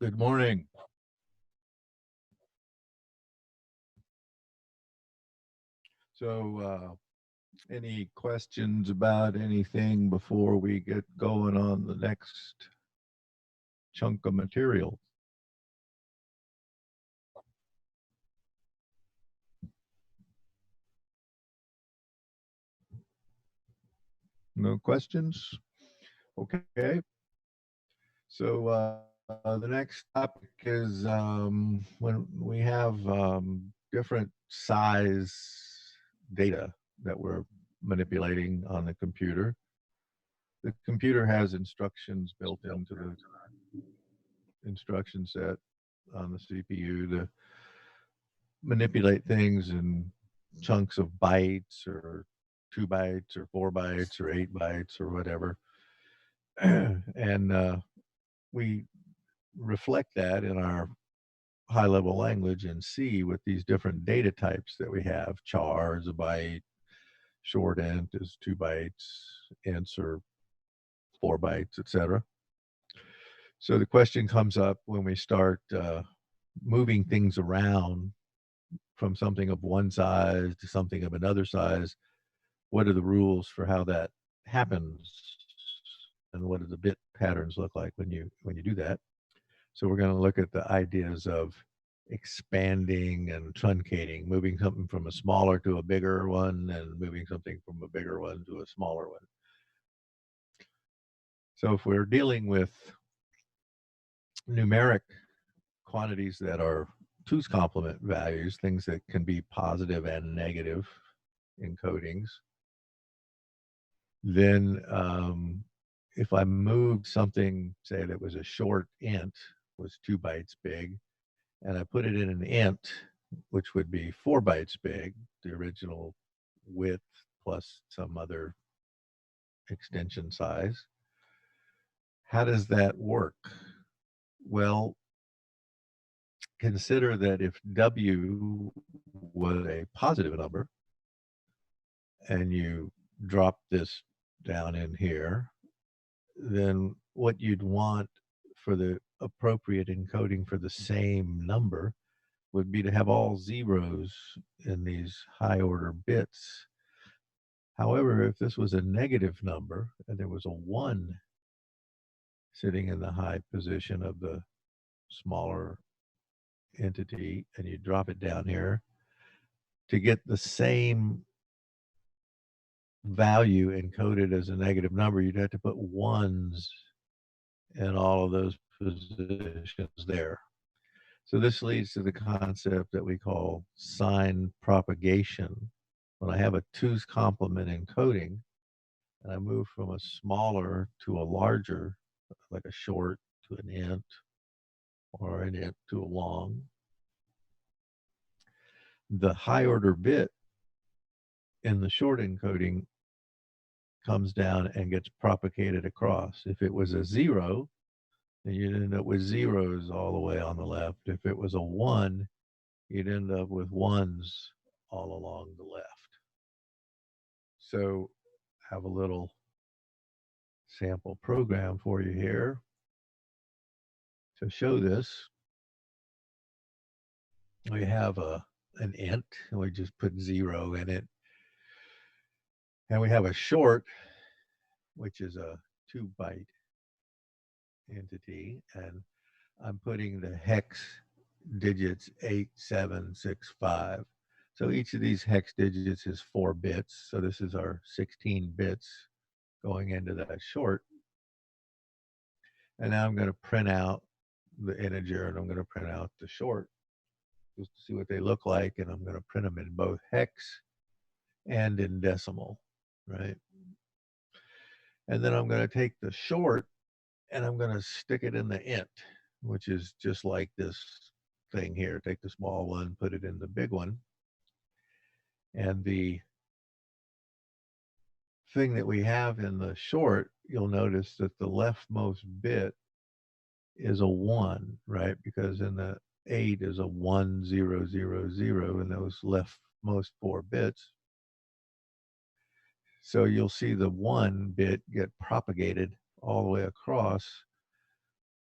Good morning. So, any questions about anything before we get going on the next chunk of material? No questions? Okay. So, the next topic is when we have different size data that we're manipulating on the computer. The computer has instructions built into the instruction set on the CPU to manipulate things in chunks of bytes or 2 bytes or 4 bytes or 8 bytes or whatever. And we reflect that in our high level language in C with these different data types that we have. Char is a byte, short int is 2 bytes, ints are 4 bytes, etc. So the question comes up when we start moving things around from something of one size to something of another size. What are the rules for how that happens, and what do the bit patterns look like when you do that? So we're going to look at the ideas of expanding and truncating, moving something from a smaller to a bigger one and moving something from a bigger one to a smaller one. So if we're dealing with numeric quantities that are two's complement values, things that can be positive and negative encodings, then if I moved something, say that was a short int, was 2 bytes big, and I put it in an int, which would be 4 bytes big, the original width plus some other extension size, how does that work? Well, consider that if W was a positive number and you drop this down in here, then what you'd want for the appropriate encoding for the same number would be to have all zeros in these high order bits. However, if this was a negative number and there was a 1 sitting in the high position of the smaller entity and you drop it down here, to get the same value encoded as a negative number, you'd have to put 1s in all of those positions there. So this leads to the concept that we call sign propagation. When I have a 2's complement encoding and I move from a smaller to a larger, like a short to an int or an int to a long, the high order bit in the short encoding comes down and gets propagated across. If it was a 0, then you'd end up with zeros all the way on the left. If it was a 1, you'd end up with 1s all along the left. So I have a little sample program for you here to show this. We have an int, and we just put 0 in it. And we have a short, which is a 2-byte entity, and I'm putting the hex digits 8765. So each of these hex digits is 4 bits. So this is our 16 bits going into that short. And now I'm going to print out the integer and I'm going to print out the short just to see what they look like. And I'm going to print them in both hex and in decimal, right? And then I'm going to take the short and I'm going to stick it in the int, which is just like this thing here. Take the small one, put it in the big one. And the thing that we have in the short, you'll notice that the leftmost bit is a 1, right? Because in the 8 is a 1 0 0 0 in those leftmost 4 bits. So you'll see the 1 bit get propagated all the way across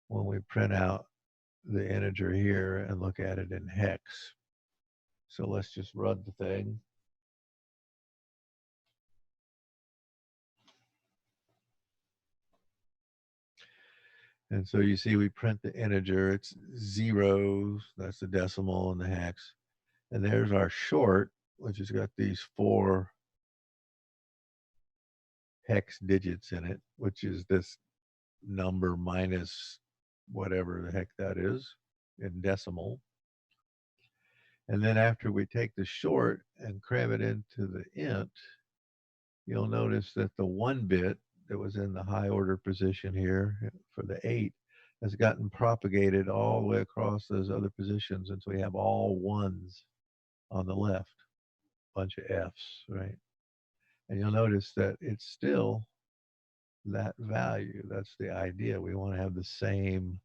when we print out the integer here and look at it in hex. So let's just run the thing. And so you see we print the integer, it's zeros, that's the decimal and the hex. And there's our short, which has got these 4 hex digits in it, which is this number minus whatever the heck that is in decimal. And then after we take the short and cram it into the int, you'll notice that the 1 bit that was in the high order position here for the 8 has gotten propagated all the way across those other positions until we have all ones on the left, bunch of F's, right? And you'll notice that it's still that value. That's the idea. We want to have the same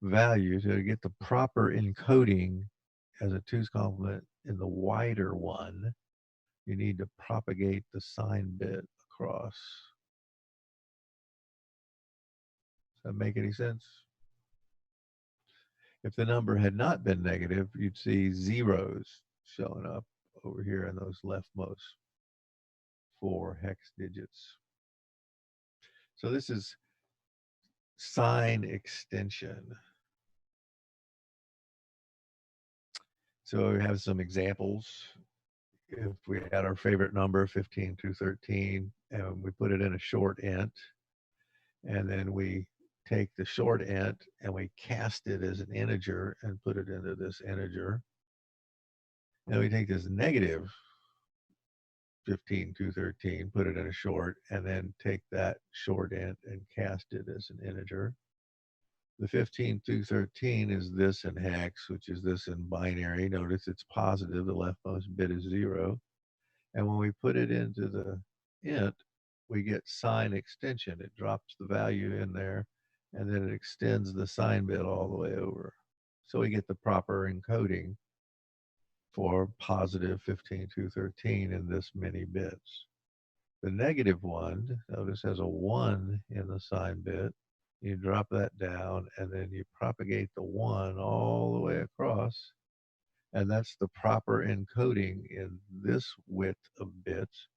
value to get the proper encoding as a 2's complement in the wider one. You need to propagate the sign bit across. Does that make any sense? If the number had not been negative, you'd see zeros showing up over here in those leftmost 4 hex digits. So this is sign extension. So we have some examples. If we had our favorite number, 15 through 13, and we put it in a short int, and then we take the short int and we cast it as an integer and put it into this integer. And we take this negative 15 through 13, put it in a short, and then take that short int and cast it as an integer. The 15 through 13 is this in hex, which is this in binary. Notice it's positive, the leftmost bit is 0. And when we put it into the int, we get sign extension. It drops the value in there, and then it extends the sign bit all the way over. So we get the proper encoding for positive 15 through 13 in this many bits. The negative one, notice, has a 1 in the sign bit. You drop that down, and then you propagate the 1 all the way across, and that's the proper encoding in this width of bits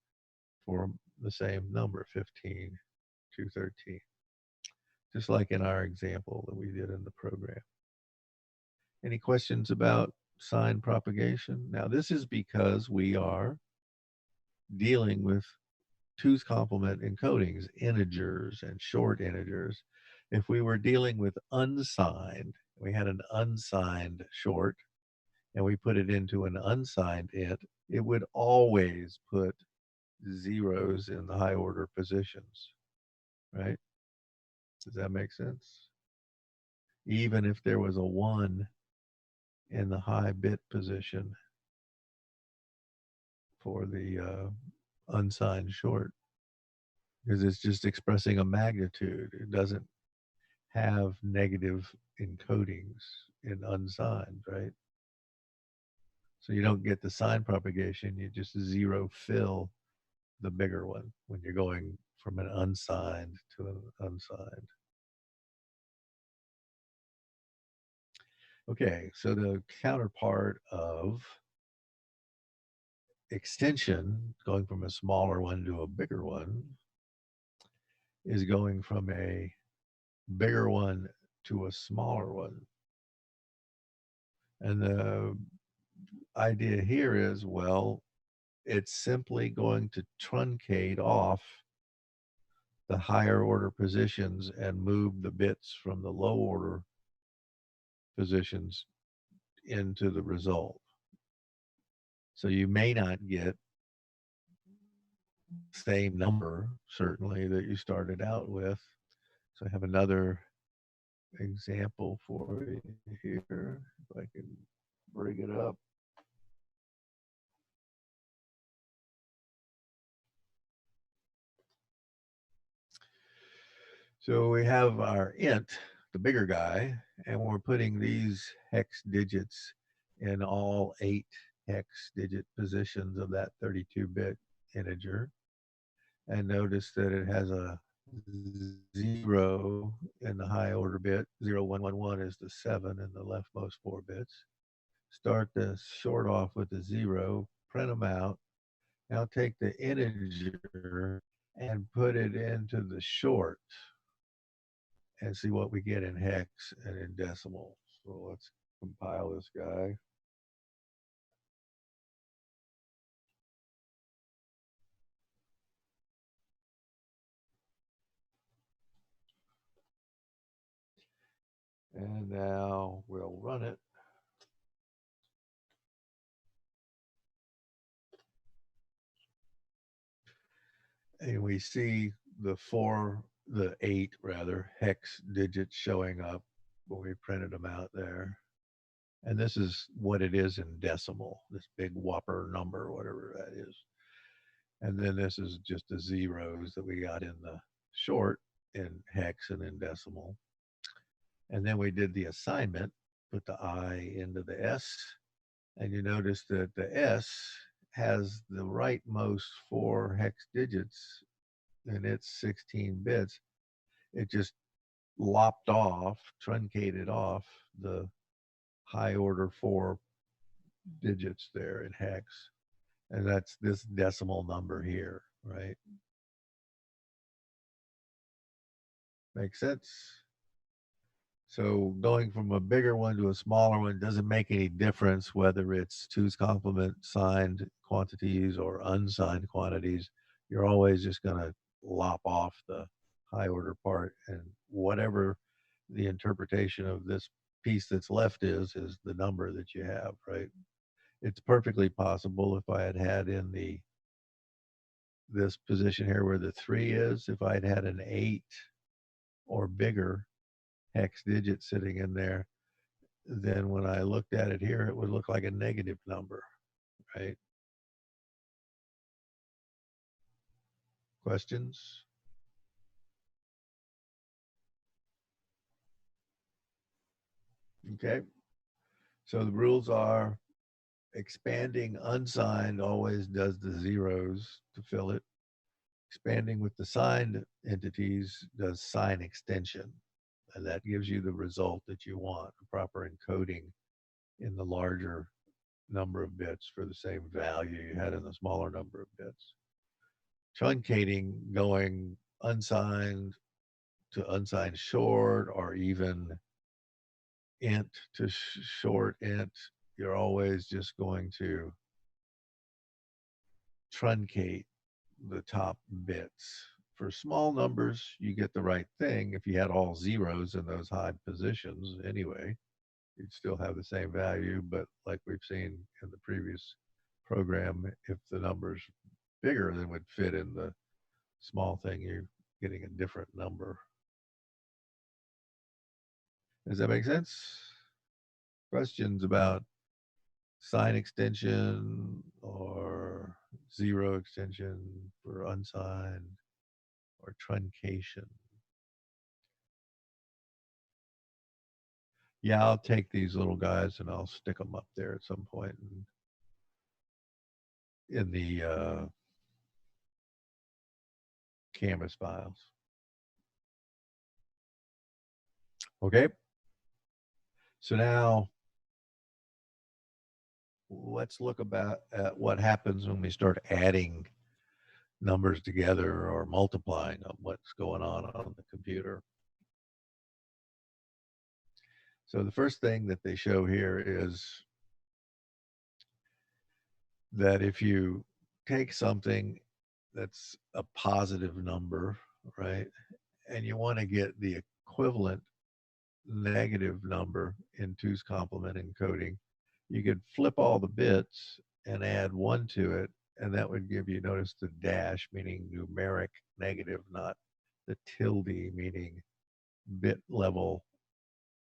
for the same number, 15 to 13, just like in our example that we did in the program. Any questions about sign propagation? Now, this is because we are dealing with 2's complement encodings, integers and short integers. If we were dealing with unsigned, we had an unsigned short, and we put it into an unsigned int, it would always put zeros in the high order positions, right? Does that make sense? Even if there was a 1 in the high bit position for the unsigned short, because it's just expressing a magnitude. It doesn't have negative encodings in unsigned, right? So you don't get the sign propagation, you just zero fill the bigger one when you're going from an unsigned to an unsigned. Okay, so the counterpart of extension, going from a smaller one to a bigger one, is going from a bigger one to a smaller one. And the idea here is, well, it's simply going to truncate off the higher order positions and move the bits from the low order positions into the result. So you may not get the same number, certainly, that you started out with. So I have another example for you here, if I can bring it up. So we have our int, the bigger guy, and we're putting these hex digits in all 8 hex digit positions of that 32-bit integer. And notice that it has a 0 in the high order bit. 0111 is the 7 in the leftmost 4 bits. Start the short off with the 0, print them out. Now take the integer and put it into the short and see what we get in hex and in decimal. So let's compile this guy. And now we'll run it. And we see the 8 rather, hex digits showing up when we printed them out there. And this is what it is in decimal, this big whopper number, whatever that is. And then this is just the zeros that we got in the short in hex and in decimal. And then we did the assignment, put the I into the S, and you notice that the S has the rightmost 4 hex digits in its 16 bits. It just lopped off, truncated off the high order 4 digits there in hex. And that's this decimal number here, right? Make sense? So going from a bigger one to a smaller one doesn't make any difference whether it's 2's complement signed quantities or unsigned quantities. You're always just going to lop off the high order part, and whatever the interpretation of this piece that's left is the number that you have, right? It's perfectly possible if I had in this position here where the 3 is, if I'd had an 8 or bigger hex digit sitting in there, then when I looked at it here, it would look like a negative number, right? Questions? Okay. So the rules are expanding unsigned always does the zeros to fill it. Expanding with the signed entities does sign extension, and that gives you the result that you want, a proper encoding in the larger number of bits for the same value you had in the smaller number of bits. Truncating, going unsigned to unsigned short, or even int to short int, you're always just going to truncate the top bits. For small numbers, you get the right thing. If you had all zeros in those high positions anyway, you'd still have the same value. But like we've seen in the previous program, if the number's bigger than would fit in the small thing, you're getting a different number. Does that make sense? Questions about sign extension or zero extension for unsigned or truncation? Yeah, I'll take these little guys and I'll stick them up there at some point in the Canvas files. Okay. So now let's look at what happens when we start adding numbers together or multiplying them, what's going on the computer. So the first thing that they show here is that if you take something that's a positive number, right, and you want to get the equivalent negative number in 2's complement encoding, you could flip all the bits and add 1 to it, and that would give you, notice the dash meaning numeric negative, not the tilde meaning bit level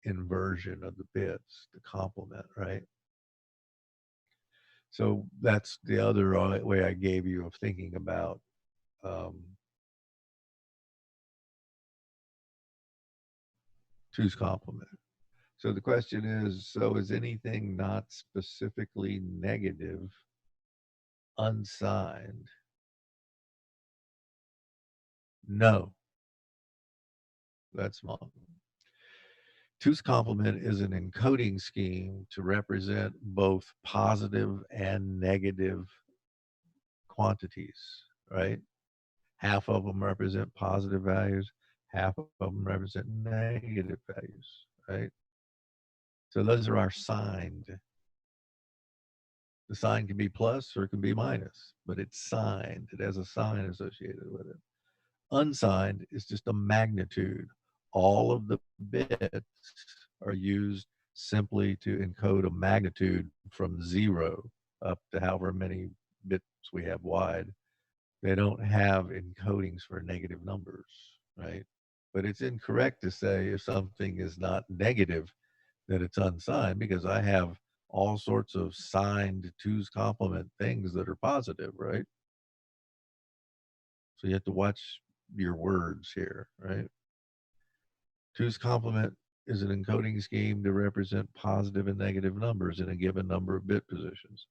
inversion of the bits, the complement, right? So that's the other way I gave you of thinking about 2's complement. So the question is, so is anything not specifically negative unsigned? No. That's small. Two's complement is an encoding scheme to represent both positive and negative quantities, right? Half of them represent positive values, half of them represent negative values, right? So those are our signed. The sign can be plus or it can be minus, but it's signed. It has a sign associated with it. Unsigned is just a magnitude. All of the bits are used simply to encode a magnitude from 0 up to however many bits we have wide. They don't have encodings for negative numbers, right? But it's incorrect to say if something is not negative that it's unsigned, because I have all sorts of signed two's complement things that are positive, right? So you have to watch your words here, right? Two's complement is an encoding scheme to represent positive and negative numbers in a given number of bit positions.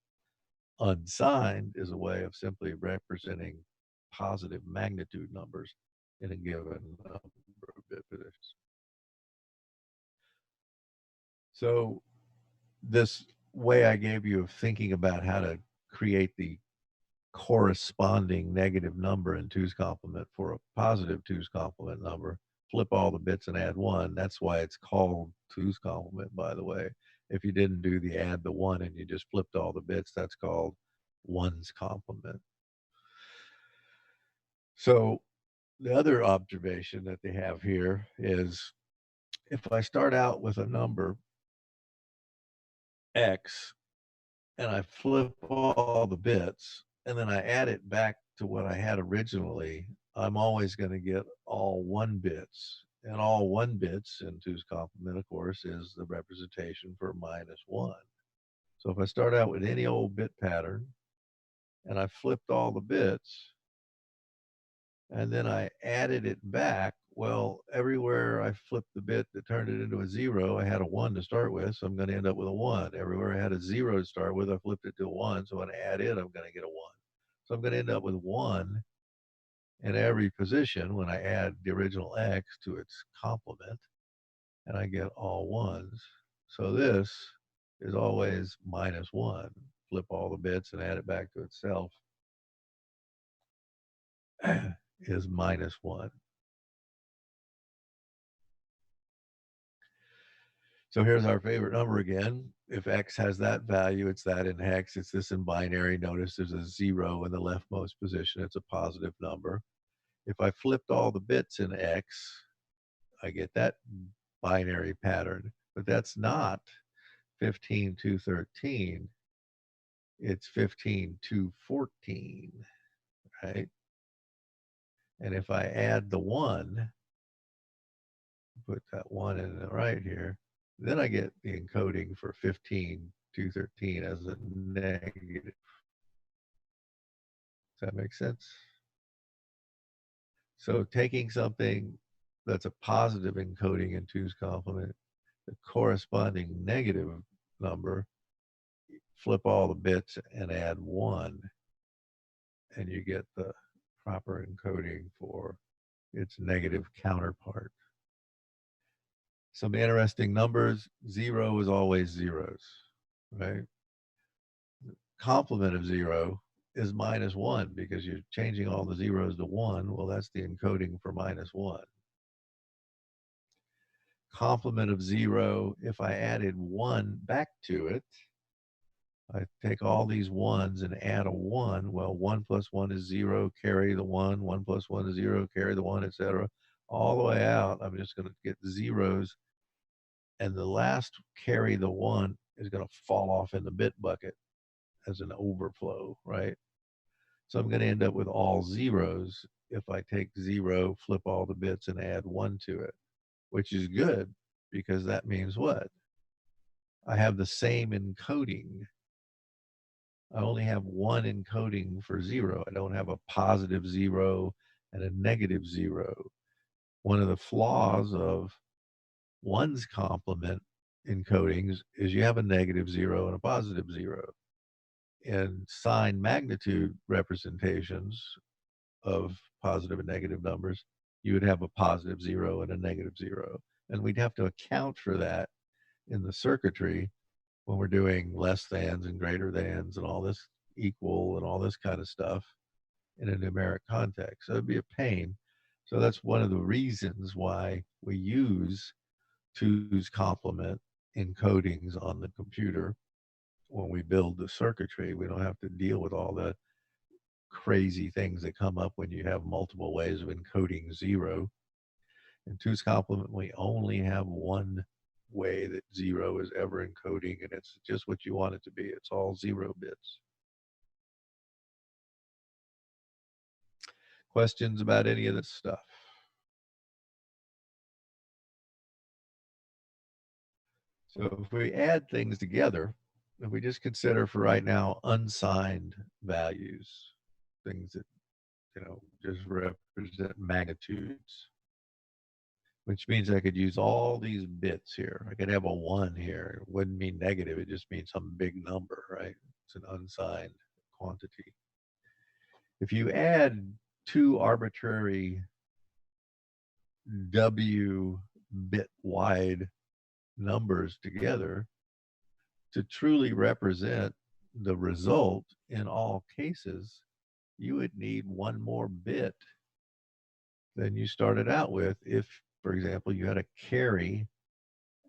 Unsigned is a way of simply representing positive magnitude numbers in a given number of bit positions. So this way I gave you of thinking about how to create the corresponding negative number in two's complement for a positive two's complement number, flip all the bits and add 1. That's why it's called two's complement, by the way. If you didn't do the add the 1 and you just flipped all the bits, that's called one's complement. So the other observation that they have here is if I start out with a number X and I flip all the bits and then I add it back to what I had originally, I'm always going to get all 1 bits. And all 1 bits in two's complement, of course, is the representation for -1. So if I start out with any old bit pattern and I flipped all the bits and then I added it back, well, everywhere I flipped the bit that turned it into a 0, I had a 1 to start with, so I'm going to end up with a 1. Everywhere I had a 0 to start with, I flipped it to a 1, so when I add it, I'm going to get a 1. So I'm going to end up with 1 in every position when I add the original X to its complement, and I get all 1s. So this is always -1. Flip all the bits and add it back to itself is -1. So here's our favorite number again. If X has that value, it's that in hex. It's this in binary. Notice there's a 0 in the leftmost position. It's a positive number. If I flipped all the bits in X, I get that binary pattern. But that's not 15 to 13. It's 15 to 14, right? And if I add the 1, put that 1 in the right here, then I get the encoding for 15 to 13 as a negative. Does that make sense? So taking something that's a positive encoding in two's complement, the corresponding negative number, flip all the bits and add 1, and you get the proper encoding for its negative counterpart. Some interesting numbers. 0 is always zeros, right? Complement of 0 is -1 because you're changing all the zeros to 1. Well, that's the encoding for -1. Complement of 0, if I added 1 back to it, I take all these 1s and add a 1. Well, 1 plus 1 is 0, carry the 1. 1 plus 1 is 0, carry the 1, etc. All the way out, I'm just going to get zeros, and the last carry the 1 is going to fall off in the bit bucket as an overflow, right? So I'm going to end up with all zeros if I take 0, flip all the bits, and add 1 to it, which is good because that means what? I have the same encoding. I only have 1 encoding for 0. I don't have a positive 0 and a negative 0. One of the flaws of one's complement encodings is you have a negative 0 and a positive 0. In sign magnitude representations of positive and negative numbers, you would have a positive 0 and a negative 0. And we'd have to account for that in the circuitry when we're doing less thans and greater thans and all this equal and all this kind of stuff in a numeric context. So it'd be a pain. So that's one of the reasons why we use two's complement encodings on the computer when we build the circuitry. We don't have to deal with all the crazy things that come up when you have multiple ways of encoding 0. In two's complement, we only have one way that 0 is ever encoding, and it's just what you want it to be. It's all 0 bits. Questions about any of this stuff? So if we add things together, if we just consider for right now unsigned values, things that, just represent magnitudes, which means I could use all these bits here. I could have a 1 here. It wouldn't mean negative. It just means some big number, right? It's an unsigned quantity. If you add two arbitrary W bit wide numbers together to truly represent the result in all cases, you would need one more bit than you started out with if, for example, you had a carry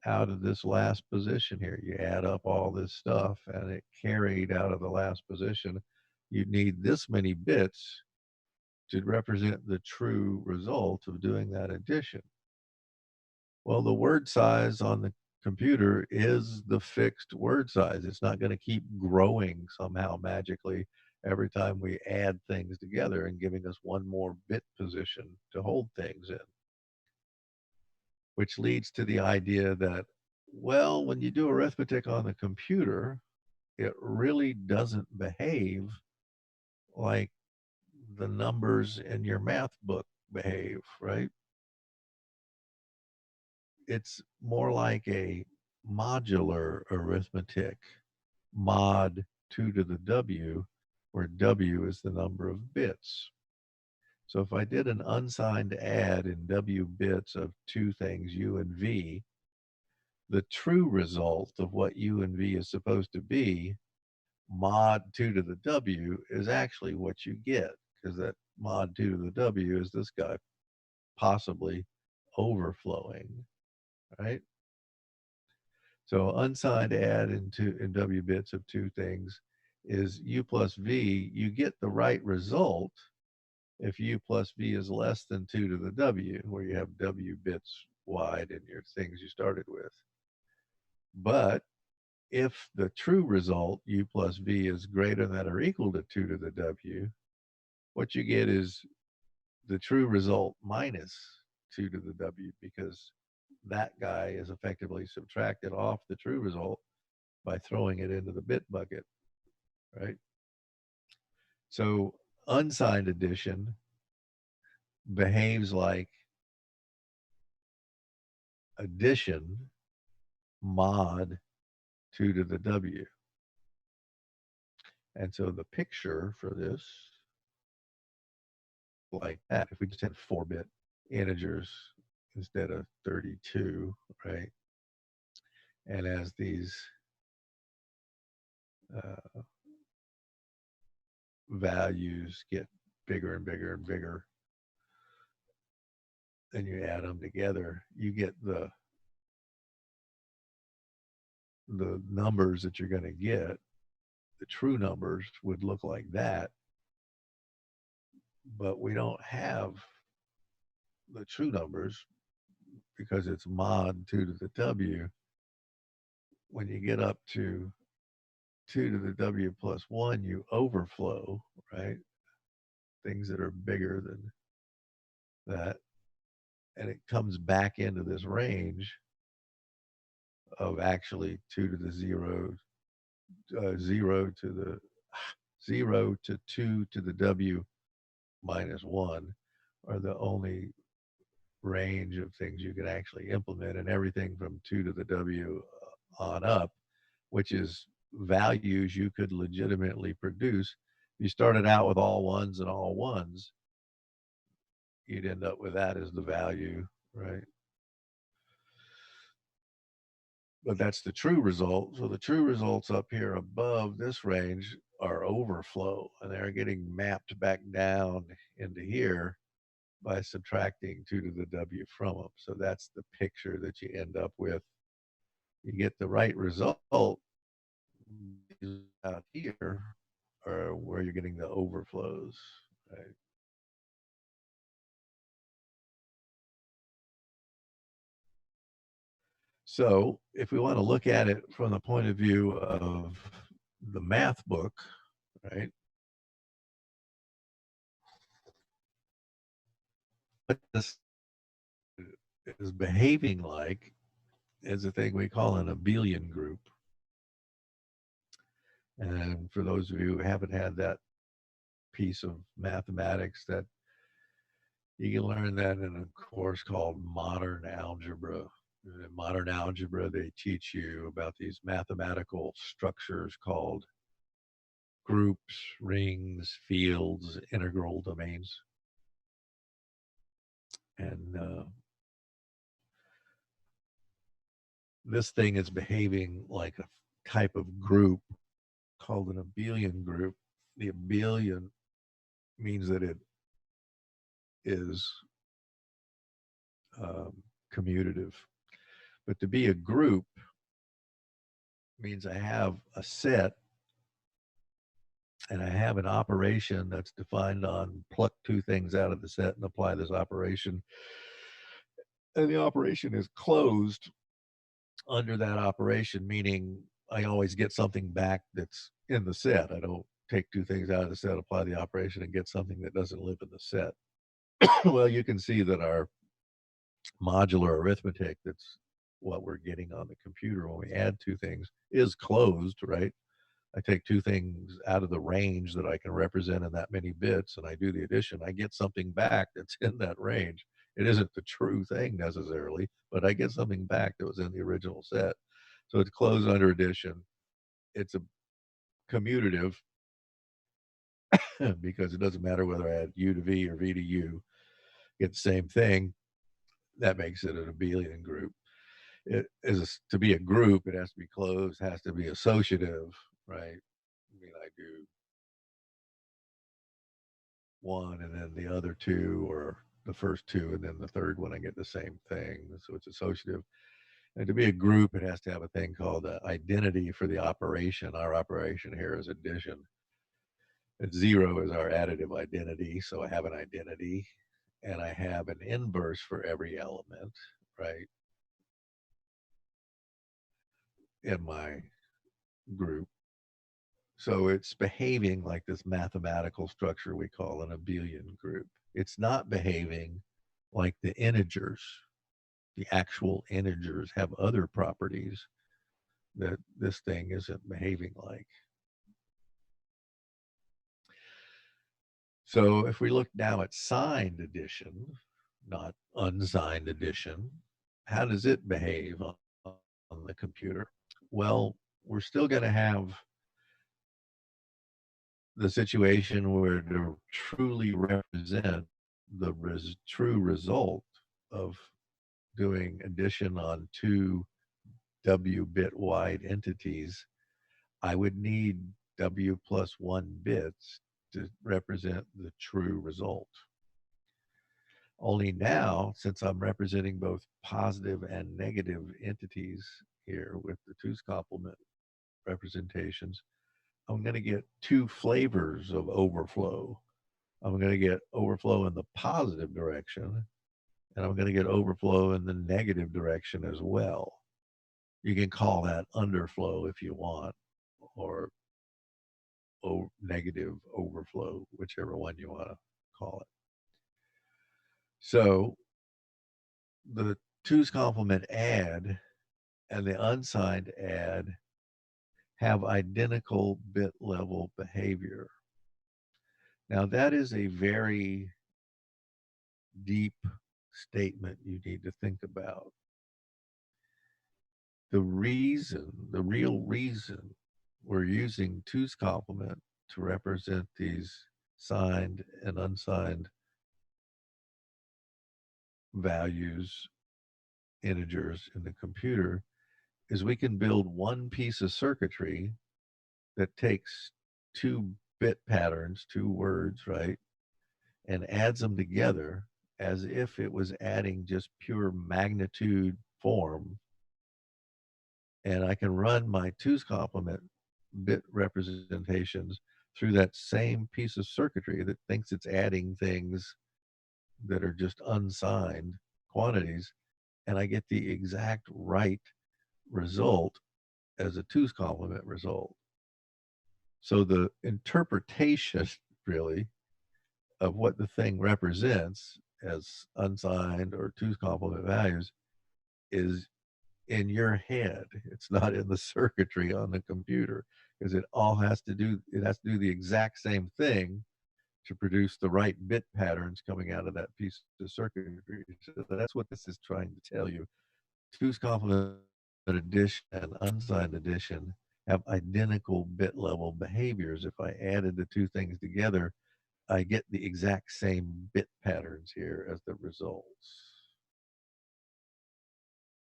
out of this last position here. You add up all this stuff and it carried out of the last position. You'd need this many bits to represent the true result of doing that addition. Well, the word size on the computer is the fixed word size. It's not going to keep growing somehow magically every time we add things together and giving us one more bit position to hold things in. Which leads to the idea that, well, when you do arithmetic on the computer, it really doesn't behave like the numbers in your math book behave, right? It's more like a modular arithmetic, mod 2 to the W, where W is the number of bits. So if I did an unsigned add in W bits of two things, U and V, the true result of what U and V is supposed to be, mod 2 to the W, is actually what you get, because that mod 2 to the W is this guy possibly overflowing, right? So unsigned add in W bits of two things is U plus V. You get the right result if U plus V is less than 2 to the W, where you have W bits wide in your things you started with. But if the true result, U plus V, is greater than or equal to 2 to the W, what you get is the true result minus 2 to the W, because that guy is effectively subtracted off the true result by throwing it into the bit bucket, right? So unsigned addition behaves like addition mod 2 to the W. And so the picture for this, like that, if we just had 4-bit integers instead of 32, right? And as these values get bigger and bigger and bigger, and you add them together, you get the numbers that you're going to get. The true numbers would look like that, but we don't have the true numbers because it's mod 2 to the W. When you get up to 2 to the W plus 1, you overflow, right? Things that are bigger than that. And it comes back into this range of actually 2 to the 0, 0 to the 0 to 2 to the W minus 1 are the only range of things you can actually implement, and everything from 2 to the W on up, which is values you could legitimately produce. If you started out with all ones and all ones, you'd end up with that as the value, right? But that's the true result. So the true results up here above this range are overflow, and they're getting mapped back down into here by subtracting 2 to the W from them. So that's the picture that you end up with. You get the right result out here are where you're getting the overflows, right? So if we want to look at it from the point of view of the math book, right? What this is behaving like is a thing we call an abelian group. And for those of you who haven't had that piece of mathematics, that you can learn that in a course called modern algebra. In modern algebra, they teach you about these mathematical structures called groups, rings, fields, integral domains. And this thing is behaving like a type of group called an abelian group. The abelian means that it is commutative. But to be a group means I have a set and I have an operation that's defined on pluck two things out of the set and apply this operation. And the operation is closed under that operation, meaning I always get something back that's in the set. I don't take two things out of the set, apply the operation, and get something that doesn't live in the set. Well, you can see that our modular arithmetic, that's what we're getting on the computer when we add two things, is closed, right? I take two things out of the range that I can represent in that many bits and I do the addition. I get something back that's in that range. It isn't the true thing necessarily, but I get something back that was in the original set. So it's closed under addition. It's a commutative because it doesn't matter whether I add U to V or V to U, get the same thing. That makes it an abelian group. It is to be a group, it has to be closed, has to be associative, right? I mean, I do one and then the other two, or the first two and then the third one, I get the same thing. So it's associative. And to be a group, it has to have a thing called identity for the operation. Our operation here is addition. And zero is our additive identity. So I have an identity and I have an inverse for every element, right, in my group. So it's behaving like this mathematical structure we call an abelian group. It's not behaving like the integers. The actual integers have other properties that this thing isn't behaving like. So if we look now at signed addition, not unsigned addition, how does it behave on the computer? Well, we're still going to have the situation where to truly represent the true result of doing addition on two W bit wide entities, I would need W plus 1 bits to represent the true result. Only now, since I'm representing both positive and negative entities here with the two's complement representations, I'm going to get two flavors of overflow. I'm going to get overflow in the positive direction, and I'm going to get overflow in the negative direction as well. You can call that underflow if you want, or negative overflow, whichever one you want to call it. So the two's complement add and the unsigned add have identical bit level behavior. Now that is a very deep statement you need to think about. The real reason we're using two's complement to represent these signed and unsigned values, integers in the computer, is we can build one piece of circuitry that takes two bit patterns, two words, right, and adds them together as if it was adding just pure magnitude form. And I can run my two's complement bit representations through that same piece of circuitry that thinks it's adding things that are just unsigned quantities, and I get the exact right result as a two's complement result. So the interpretation really of what the thing represents as unsigned or two's complement values is in your head. It's not in the circuitry on the computer, because it has to do the exact same thing to produce the right bit patterns coming out of that piece of circuitry. So that's what this is trying to tell you. Two's complement addition and unsigned addition have identical bit level behaviors. If I added the two things together, I get the exact same bit patterns here as the results.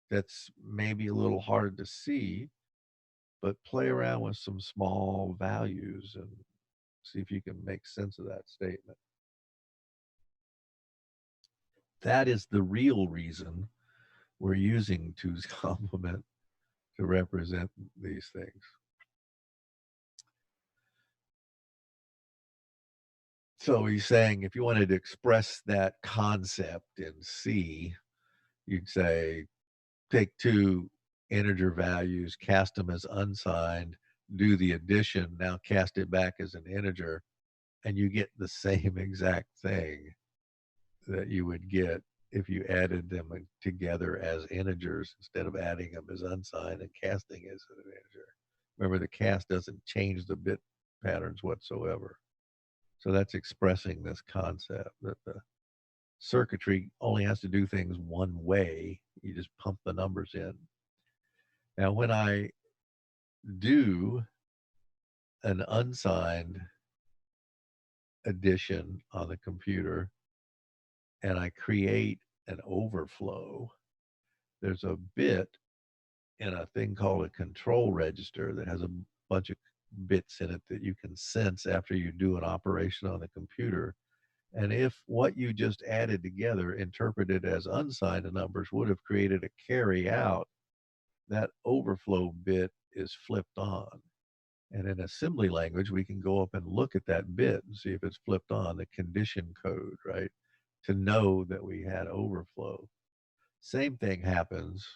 That's maybe a little hard to see, but play around with some small values and see if you can make sense of that statement. That is the real reason we're using two's complement to represent these things. So he's saying if you wanted to express that concept in C, you'd say take two integer values, cast them as unsigned, do the addition, now cast it back as an integer, and you get the same exact thing that you would get if you added them together as integers instead of adding them as unsigned and casting as an integer. Remember, the cast doesn't change the bit patterns whatsoever. So that's expressing this concept that the circuitry only has to do things one way. You just pump the numbers in. Now, when I do an unsigned addition on the computer and I create an overflow, there's a bit in a thing called a control register that has a bunch of bits in it that you can sense after you do an operation on the computer. And if what you just added together, interpreted as unsigned numbers, would have created a carry out, that overflow bit is flipped on. And in assembly language, we can go up and look at that bit and see if it's flipped on, the condition code, right? To know that we had overflow. Same thing happens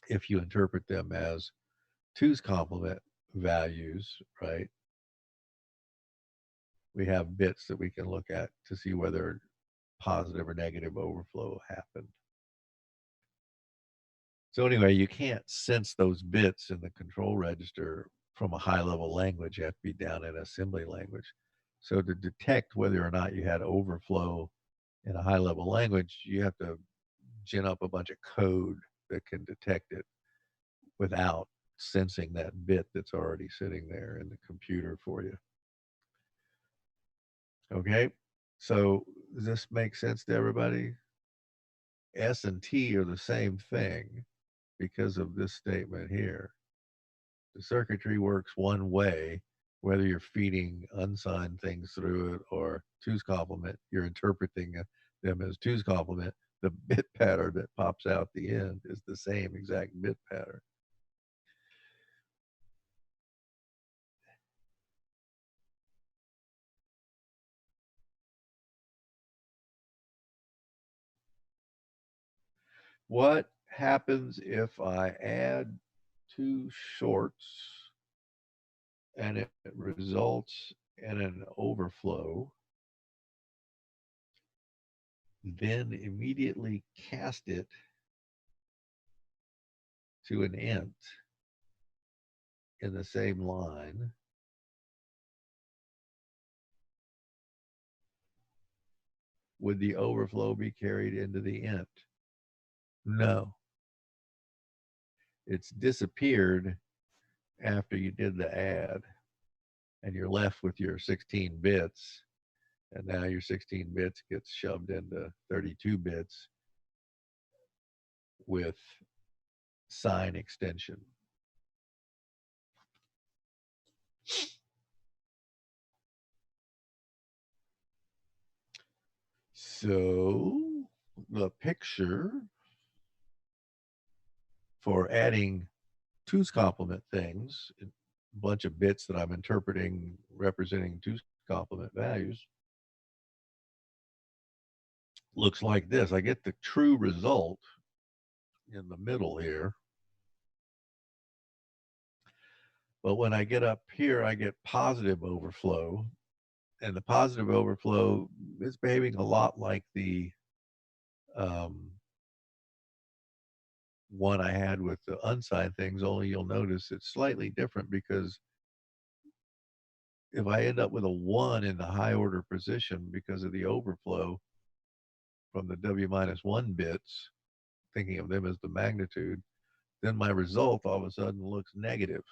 if you interpret them as two's complement values, right? We have bits that we can look at to see whether positive or negative overflow happened. So anyway, you can't sense those bits in the control register from a high level language. You have to be down in assembly language. So to detect whether or not you had overflow in a high level language, you have to gin up a bunch of code that can detect it without sensing that bit that's already sitting there in the computer for you. Okay, so does this make sense to everybody? S and T are the same thing because of this statement here. The circuitry works one way, whether you're feeding unsigned things through it or two's complement, you're interpreting them as two's complement. The bit pattern that pops out the end is the same exact bit pattern. What happens if I add two shorts and it results in an overflow, then immediately cast it to an int in the same line? Would the overflow be carried into the int? No. It's disappeared after you did the add, and you're left with your 16 bits. And now your 16 bits gets shoved into 32 bits with sign extension. So the picture for adding two's complement things, a bunch of bits that I'm interpreting representing two's complement values, looks like this. I get the true result in the middle here. But when I get up here, I get positive overflow. And the positive overflow is behaving a lot like the um, one I had with the unsigned things, only you'll notice it's slightly different because if I end up with a 1 in the high order position because of the overflow from the W minus 1 bits, thinking of them as the magnitude, then my result all of a sudden looks negative.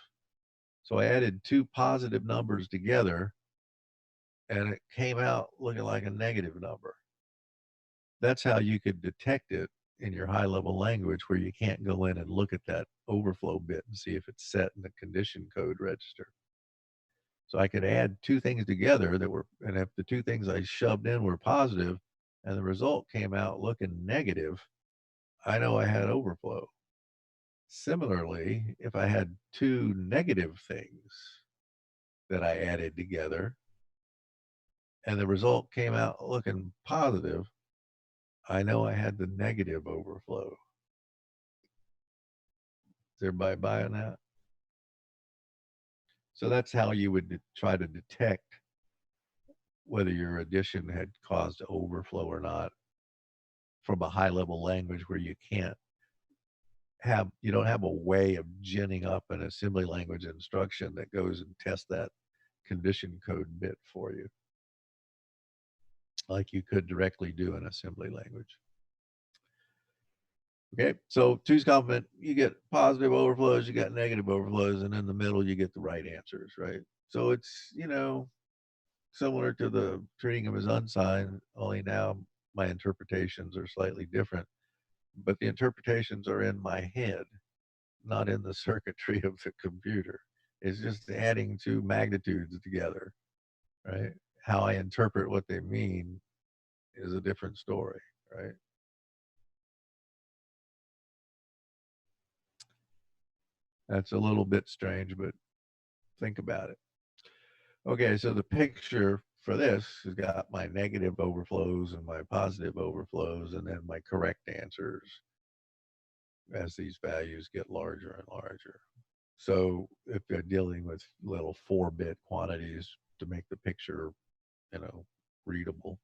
So I added two positive numbers together and it came out looking like a negative number. That's how you could detect it in your high level language where you can't go in and look at that overflow bit and see if it's set in the condition code register. So I could add two things together that were, and if the two things I shoved in were positive and the result came out looking negative, I know I had overflow. Similarly, if I had two negative things that I added together and the result came out looking positive, I know I had the negative overflow. Is everybody buying that? So that's how you would try to detect whether your addition had caused overflow or not from a high level language where you don't have a way of ginning up an assembly language instruction that goes and tests that condition code bit for you like you could directly do in assembly language. Okay, so two's complement, you get positive overflows, you got negative overflows, and in the middle you get the right answers, right? So it's, similar to the treating them as unsigned, only now my interpretations are slightly different, but the interpretations are in my head, not in the circuitry of the computer. It's just adding two magnitudes together, right? How I interpret what they mean is a different story, right? That's a little bit strange, but think about it. Okay, so the picture for this has got my negative overflows and my positive overflows, and then my correct answers as these values get larger and larger. So if you're dealing with little 4-bit quantities to make the picture, readable,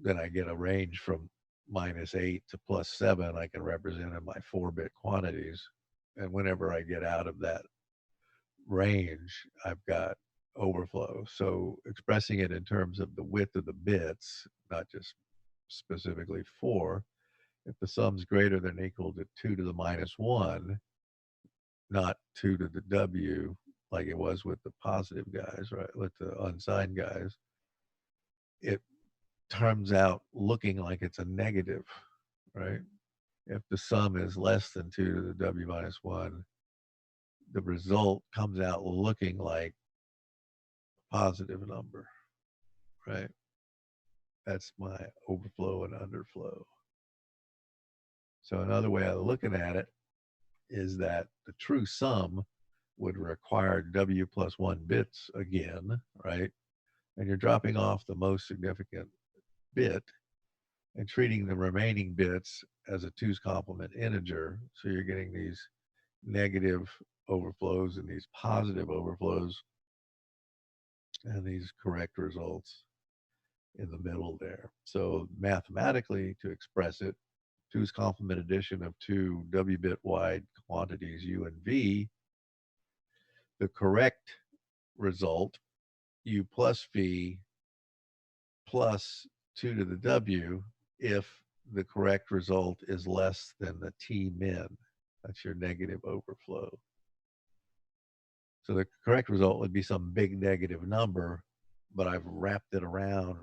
then I get a range from -8 to +7. I can represent in my 4-bit quantities. And whenever I get out of that range, I've got overflow. So expressing it in terms of the width of the bits, not just specifically 4, if the sum's greater than or equal to 2 to the -1, not 2 to the W like it was with the positive guys, right? With the unsigned guys, it turns out looking like it's a negative, right? If the sum is less than 2 to the W minus 1, the result comes out looking like a positive number, right? That's my overflow and underflow. So another way of looking at it is that the true sum would require W plus 1 bits again, right? And you're dropping off the most significant bit and treating the remaining bits as a two's complement integer. So you're getting these negative overflows and these positive overflows and these correct results in the middle there. So mathematically, to express it, two's complement addition of two W-bit wide quantities U and V, the correct result, U plus V plus 2 to the W, if the correct result is less than the T min. That's your negative overflow. So the correct result would be some big negative number but I've wrapped it around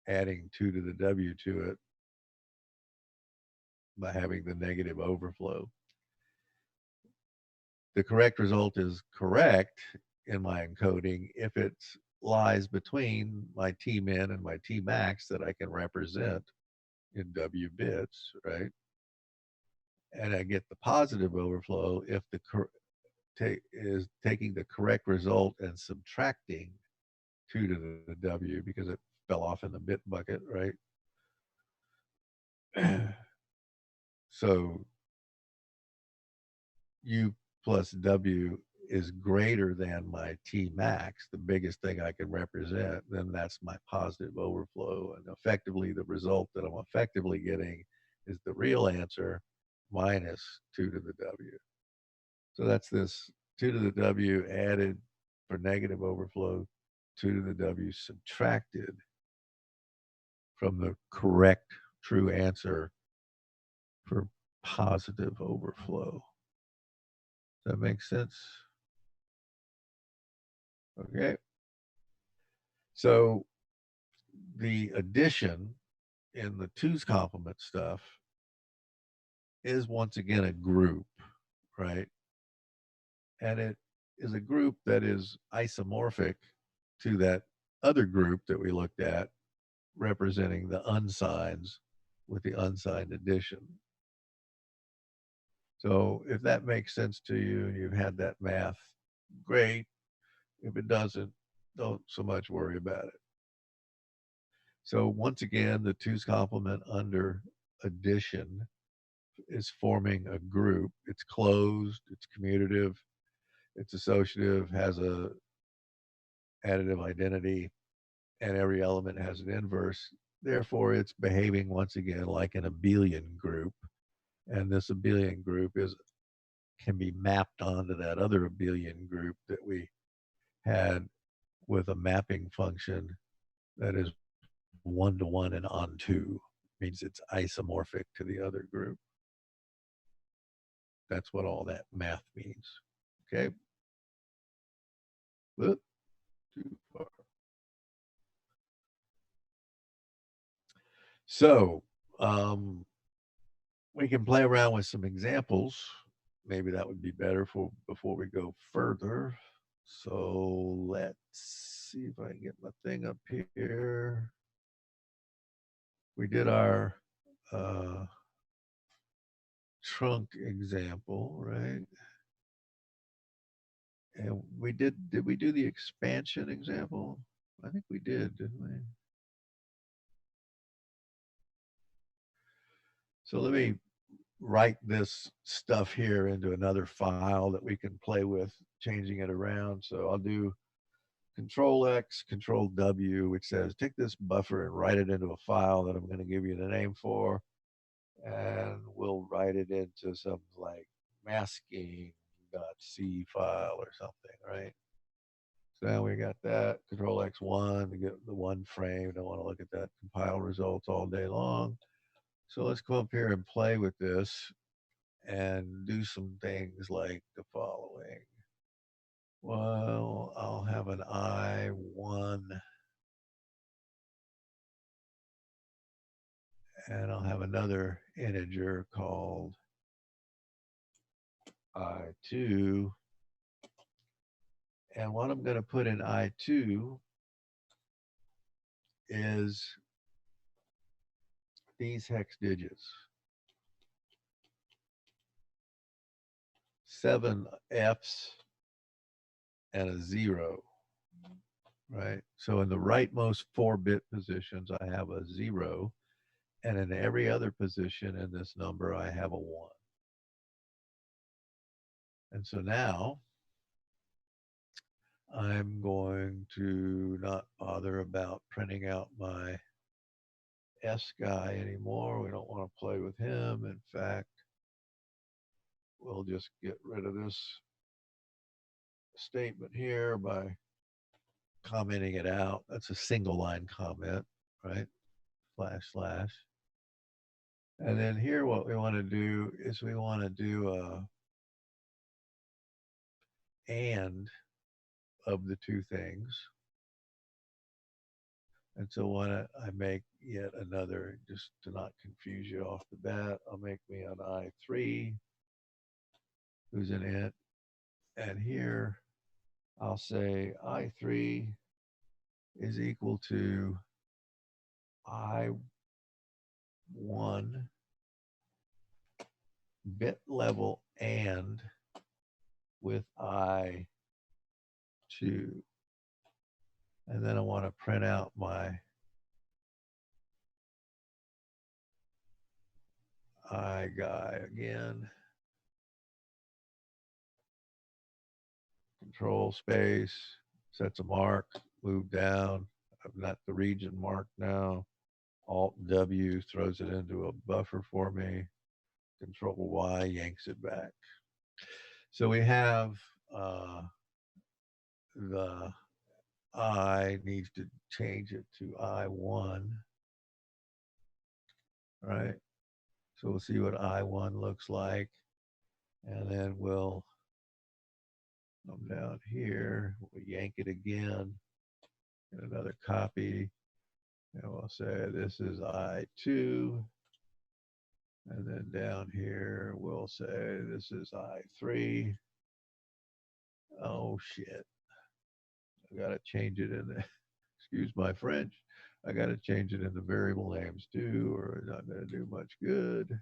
adding 2 to the W to it by having the negative overflow. The correct result is correct in my encoding if it lies between my T min and my T max that I can represent in W bits, right? And I get the positive overflow if the is taking the correct result and subtracting 2 to the W because it fell off in the bit bucket, right? So U plus W is greater than my T max, the biggest thing I can represent, then that's my positive overflow. And effectively, the result that I'm effectively getting is the real answer minus 2 to the W. So that's this 2 to the W added for negative overflow, 2 to the W subtracted from the correct true answer for positive overflow. Does that make sense? Okay. So the addition in the twos complement stuff is once again a group, right? And it is a group that is isomorphic to that other group that we looked at representing the unsigns with the unsigned addition. So if that makes sense to you and you've had that math, great. If it doesn't, don't so much worry about it. So once again, the twos complement under addition is forming a group. It's closed, it's commutative, it's associative, has a additive identity, and every element has an inverse. Therefore, it's behaving once again like an abelian group. And this abelian group can be mapped onto that other abelian group that we had with a mapping function that is one to one and onto. Means it's isomorphic to the other group. That's what all that math means. Okay. Whoop, too far. So we can play around with some examples. Maybe that would be better for before we go further. So let's see if I can get my thing up here. We did our trunk example, right? And did we do the expansion example? I think we did, didn't we? So let me write this stuff here into another file that we can play with, changing it around. So I'll do Control X, Control W, which says take this buffer and write it into a file that I'm going to give you the name for. And we'll write it into something like masking.c file or something, right? So now we got that. Control X1 to get the one frame. Don't want to look at that compile results all day long. So let's go up here and play with this and do some things like the following. Well, I'll have an I1 and I'll have another integer called I2. And what I'm going to put in I2 is these hex digits, 7 Fs and a 0, right? So in the rightmost 4-bit positions, I have a 0. And in every other position in this number, I have a 1. And so now I'm going to not bother about printing out my S guy anymore. We don't want to play with him. In fact, we'll just get rid of this statement here by commenting it out. That's a single line comment, right? // And then here what we want to do is we want to do a and of the two things. And so when I make yet another, just to not confuse you off the bat, I'll make me an I3, who's an int. And here I'll say I3 is equal to I1 bit level and with I2. And then I want to print out my I guy again. Control space, sets a mark, move down. I've got the region marked now. Alt W throws it into a buffer for me. Control Y yanks it back. So we have the I needs to change it to I1, right? So we'll see what I1 looks like. And then we'll come down here, we'll yank it again, get another copy, and we'll say this is I2. And then down here, we'll say this is I3. Oh shit. I gotta change it in the, excuse my French. I gotta change it into variable names too, or it's not gonna do much good.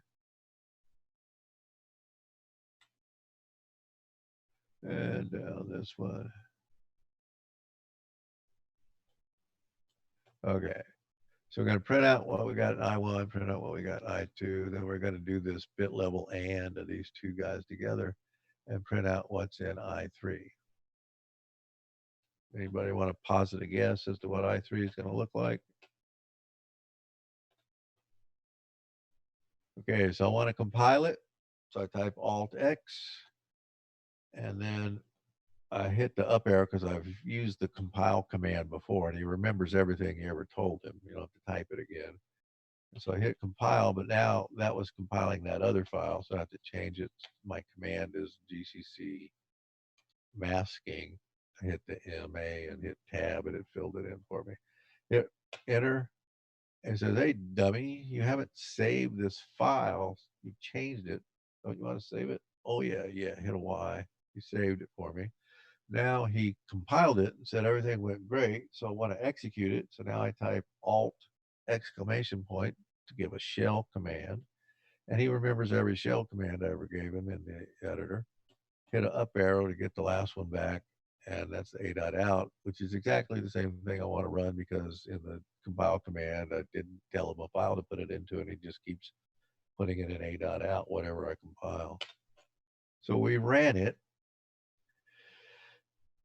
And down this one. Okay. So we're going to print out what we got in I1, print out what we got in I2. Then we're going to do this bit level and of these two guys together and print out what's in I3. Anybody want to posit a guess as to what I3 is going to look like? Okay, so I want to compile it. So I type Alt X and then I hit the up arrow because I've used the compile command before and he remembers everything you ever told him. You don't have to type it again. And so I hit compile, but now that was compiling that other file, so I have to change it. My command is GCC masking. I hit the MA and hit tab and it filled it in for me. Hit enter and it says, hey, dummy, you haven't saved this file. You changed it. Don't you want to save it? Oh, yeah, hit a Y. He saved it for me. Now he compiled it and said everything went great. So I want to execute it. So now I type Alt exclamation point to give a shell command. And he remembers every shell command I ever gave him in the editor. Hit an up arrow to get the last one back. And that's the A dot out, which is exactly the same thing I want to run because in the compile command, I didn't tell him a file to put it into, and he just keeps putting it in A dot out, whatever I compile. So we ran it.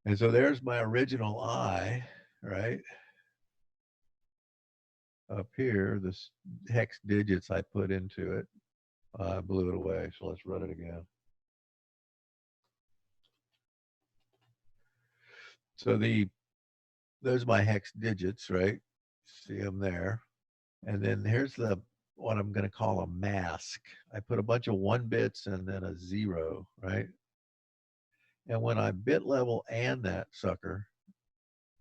And so there's my original I, right? Up here, this hex digits I put into it. I blew it away, so let's run it again. So there's my hex digits, right? See them there. And then here's the what I'm going to call a mask. I put a bunch of 1 bits and then a 0, right? And when I bit level and that sucker,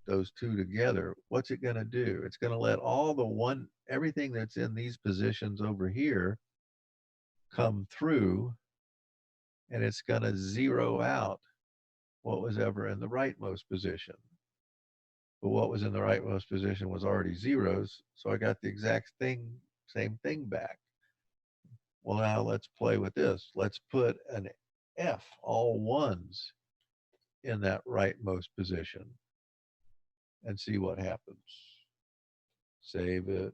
those two together, what's it going to do? It's going to let all the everything that's in these positions over here come through, and it's going to 0 out what was ever in the rightmost position. But what was in the rightmost position was already zeros, so I got the exact same thing back. Well, now let's play with this. Let's put an F, all ones, in that rightmost position and see what happens. Save it,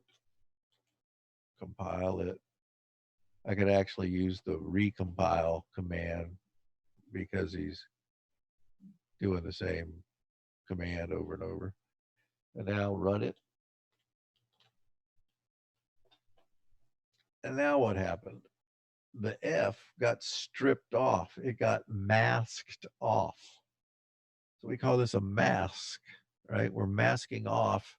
compile it. I could actually use the recompile command because he's doing the same command over and over. And now run it. And now what happened? The F got stripped off. It got masked off. So we call this a mask, right? We're masking off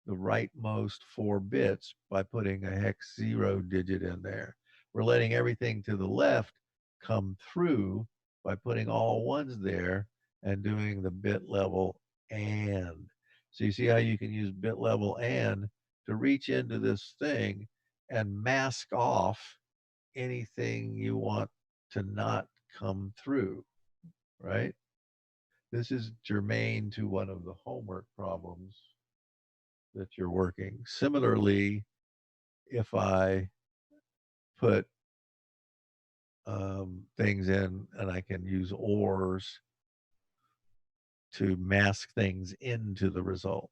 the rightmost 4 bits by putting a hex 0 digit in there. We're letting everything to the left come through by putting all ones there and doing the bit level and. So you see how you can use bit level and to reach into this thing and mask off anything you want to not come through, right? This is germane to one of the homework problems that you're working. Similarly, if I put things in and I can use ORs to mask things into the result.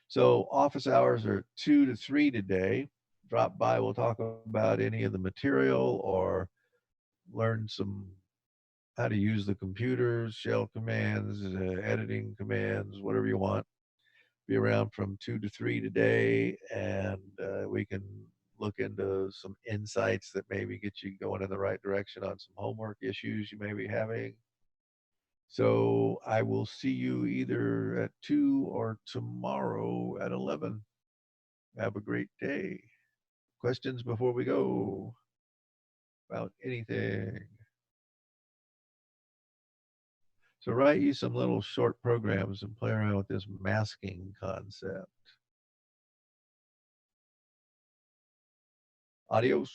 So office hours are 2 to 3 today. Drop by, we'll talk about any of the material or learn some how to use the computers, shell commands, editing commands, whatever you want. Be around from 2 to 3 today, and we can look into some insights that maybe get you going in the right direction on some homework issues you may be having. So I will see you either at 2 or tomorrow at 11. Have a great day. Questions before we go about anything? So write you some little short programs and play around with this masking concept. Adios.